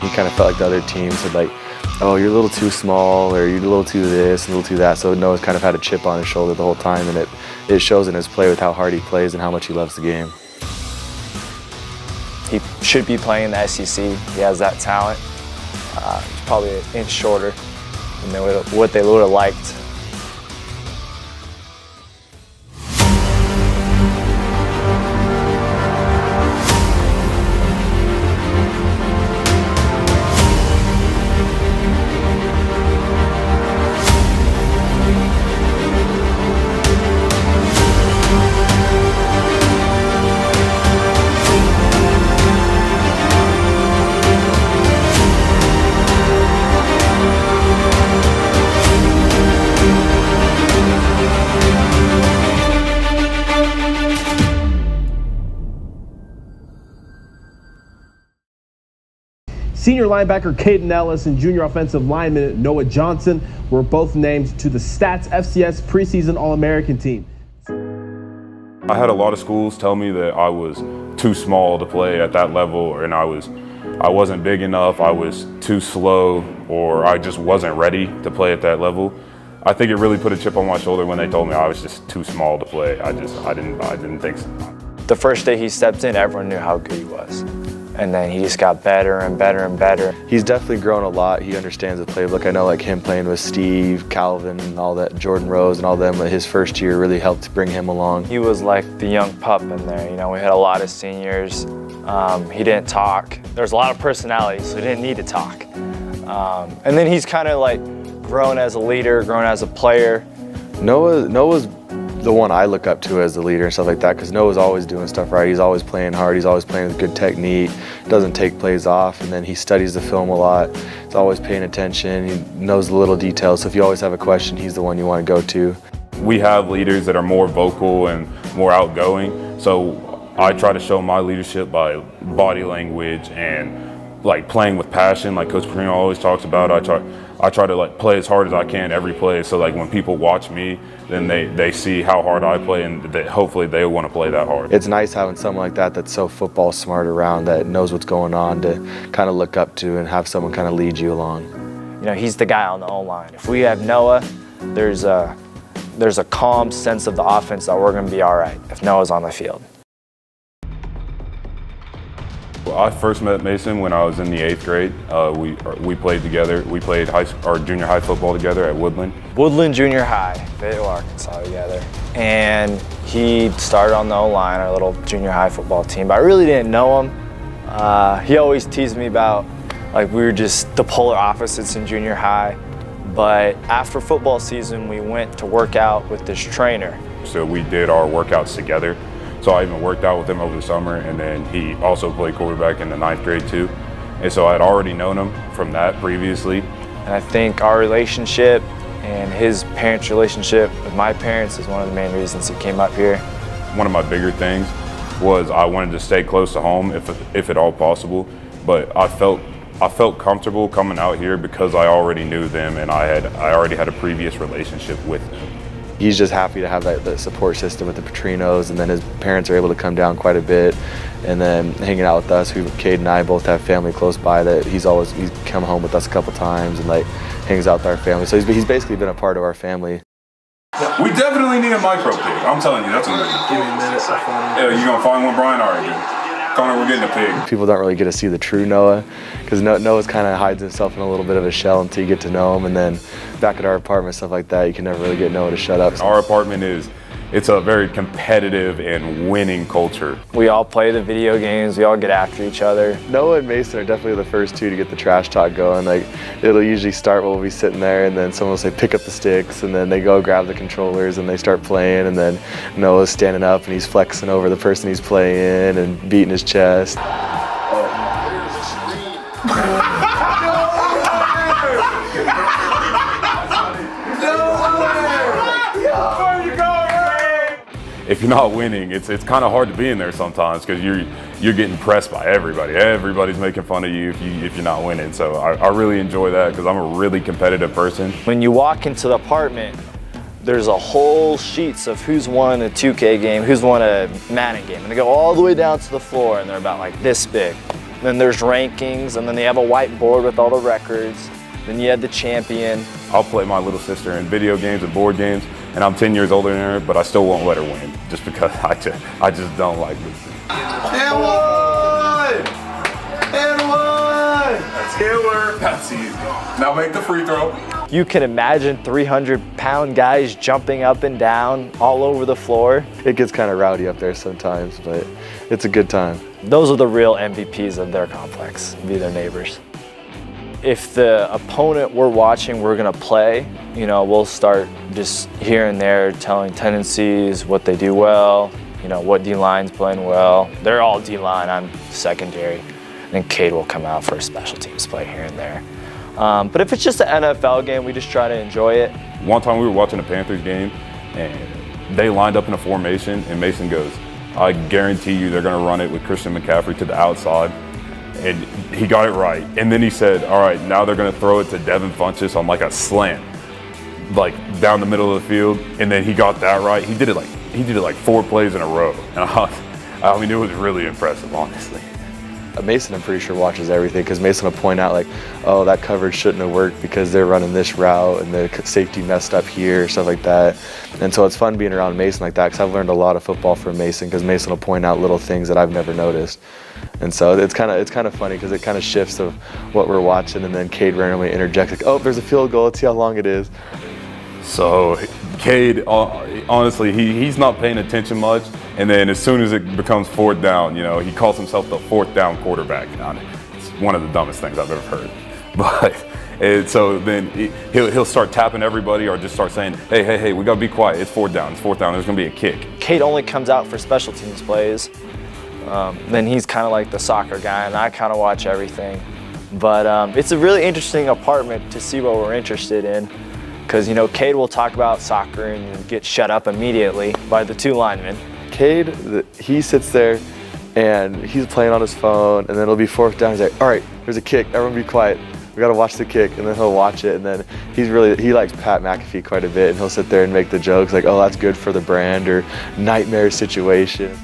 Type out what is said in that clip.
he kind of felt like the other teams had like, oh, you're a little too small, or you're a little too this, and a little too that. So Noah's kind of had a chip on his shoulder the whole time, and it shows in his play with how hard he plays and how much he loves the game. He should be playing in the SEC. He has that talent. He's probably an inch shorter than what they would have liked. Senior linebacker Caden Ellis and junior offensive lineman Noah Johnson were both named to the Stats FCS preseason All-American team. I had a lot of schools tell me that I was too small to play at that level, and I wasn't big enough, I was too slow, or I just wasn't ready to play at that level. I think it really put a chip on my shoulder when they told me I was just too small to play. I didn't think so. The first day he stepped in, everyone knew how good he was. And then he just got better and better and better. He's definitely grown a lot. He understands the playbook. I know like him playing with Steve, Calvin, and all that, Jordan Rose and all them, his first year really helped bring him along. He was like the young pup in there. You know, we had a lot of seniors. He didn't talk. There's a lot of personality, so he didn't need to talk. And then he's kind of like grown as a leader, grown as a player. Noah's the one I look up to as the leader and stuff like that, because Noah's always doing stuff right. He's always playing hard. He's always playing with good technique, doesn't take plays off, and then he studies the film a lot. He's always paying attention. He knows the little details, so if you always have a question, he's the one you want to go to. We have leaders that are more vocal and more outgoing, so I try to show my leadership by body language and like playing with passion, like Coach Perino always talks about. I try to like play as hard as I can every play, so like when people watch me, then they see how hard I play, and that hopefully they want to play that hard. It's nice having someone like that that's so football smart around, that knows what's going on, to kind of look up to and have someone kind of lead you along. You know, he's the guy on the O-line. If we have Noah, there's a calm sense of the offense that we're going to be all right if Noah's on the field. I first met Mason when I was in the 8th grade. We played together. We played our junior high football together at Woodland. Woodland Junior High, Fayetteville, Arkansas together. And he started on the O-line, our little junior high football team. But I really didn't know him. He always teased me about, like, we were just the polar opposites in junior high. But after football season, we went to work out with this trainer. So we did our workouts together. So I even worked out with him over the summer, and then he also played quarterback in the 9th grade too. And so I had already known him from that previously. And I think our relationship and his parents' relationship with my parents is one of the main reasons he came up here. One of my bigger things was I wanted to stay close to home if at all possible, but I felt comfortable coming out here because I already knew them, and I already had a previous relationship with them. He's just happy to have that support system with the Petrinos, and then his parents are able to come down quite a bit, and then hanging out with us. Cade and I both have family close by that he's come home with us a couple times and like hangs out with our family. So he's basically been a part of our family. We definitely need a micro pig. I'm telling you, that's what we need. Give me a minute. Yeah, you gonna find one, Brian? All right, dude. Connor, we're getting a pig. People don't really get to see the true Noah, because Noah's kind of hides himself in a little bit of a shell until you get to know him, and then back at our apartment, stuff like that, you can never really get Noah to shut up. Our apartment it's a very competitive and winning culture. We all play the video games, we all get after each other. Noah and Mason are definitely the first two to get the trash talk going. Like, it'll usually start when we'll be sitting there, and then someone will say, pick up the sticks, and then they go grab the controllers and they start playing, and then Noah's standing up and he's flexing over the person he's playing and beating his chest. If you're not winning, it's kind of hard to be in there sometimes, because you're getting pressed by everybody. Everybody's making fun of you if you're not winning. So I really enjoy that, because I'm a really competitive person. When you walk into the apartment, there's a whole sheets of who's won a 2K game, who's won a Madden game, and they go all the way down to the floor, and they're about like this big. Then there's rankings, and then they have a whiteboard with all the records. Then you had the champion. I'll play my little sister in video games and board games, and I'm 10 years older than her, but I still won't let her win, just because I just don't like losing. And one! And one! That's Taylor. That's easy. Now make the free throw. You can imagine 300-pound guys jumping up and down all over the floor. It gets kind of rowdy up there sometimes, but it's a good time. Those are the real MVPs of their complex, be their neighbors. If the opponent we're watching we're gonna play, you know, we'll start just here and there telling tendencies, what they do well, you know, what D-line's playing well. They're all D-line, I'm secondary. And then Cade will come out for a special teams play here and there. But if it's just an NFL game, we just try to enjoy it. One time we were watching a Panthers game, and they lined up in a formation, and Mason goes, I guarantee you they're gonna run it with Christian McCaffrey to the outside. And he got it right. And then he said, all right, now they're gonna throw it to Devin Funchess on like a slant, like down the middle of the field. And then he got that right. He did it like 4 plays in a row. And I mean, it was really impressive, honestly. Mason, I'm pretty sure, watches everything, because Mason will point out like, oh, that coverage shouldn't have worked because they're running this route and the safety messed up here, stuff like that. And so it's fun being around Mason like that, because I've learned a lot of football from Mason, because Mason will point out little things that I've never noticed. And so it's kind of funny, because it kind of shifts of what we're watching, and then Cade randomly interjects like, oh, there's a field goal, let's see how long it is. So Cade, honestly, he's not paying attention much. And then as soon as it becomes 4th down, you know, he calls himself the 4th down quarterback. It's one of the dumbest things I've ever heard. But and so then he'll start tapping everybody, or just start saying, hey, we gotta be quiet. It's 4th down. It's 4th down. There's gonna be a kick. Cade only comes out for special teams plays. Then he's kind of like the soccer guy, and I kind of watch everything. But it's a really interesting apartment to see what we're interested in. Because, you know, Cade will talk about soccer and get shut up immediately by the 2 linemen. Cade, he sits there and he's playing on his phone, and then it'll be 4th down. He's like, all right, there's a kick, everyone be quiet. We gotta watch the kick. And then he'll watch it, and then he likes Pat McAfee quite a bit, and he'll sit there and make the jokes like, oh, that's good for the brand, or nightmare situation.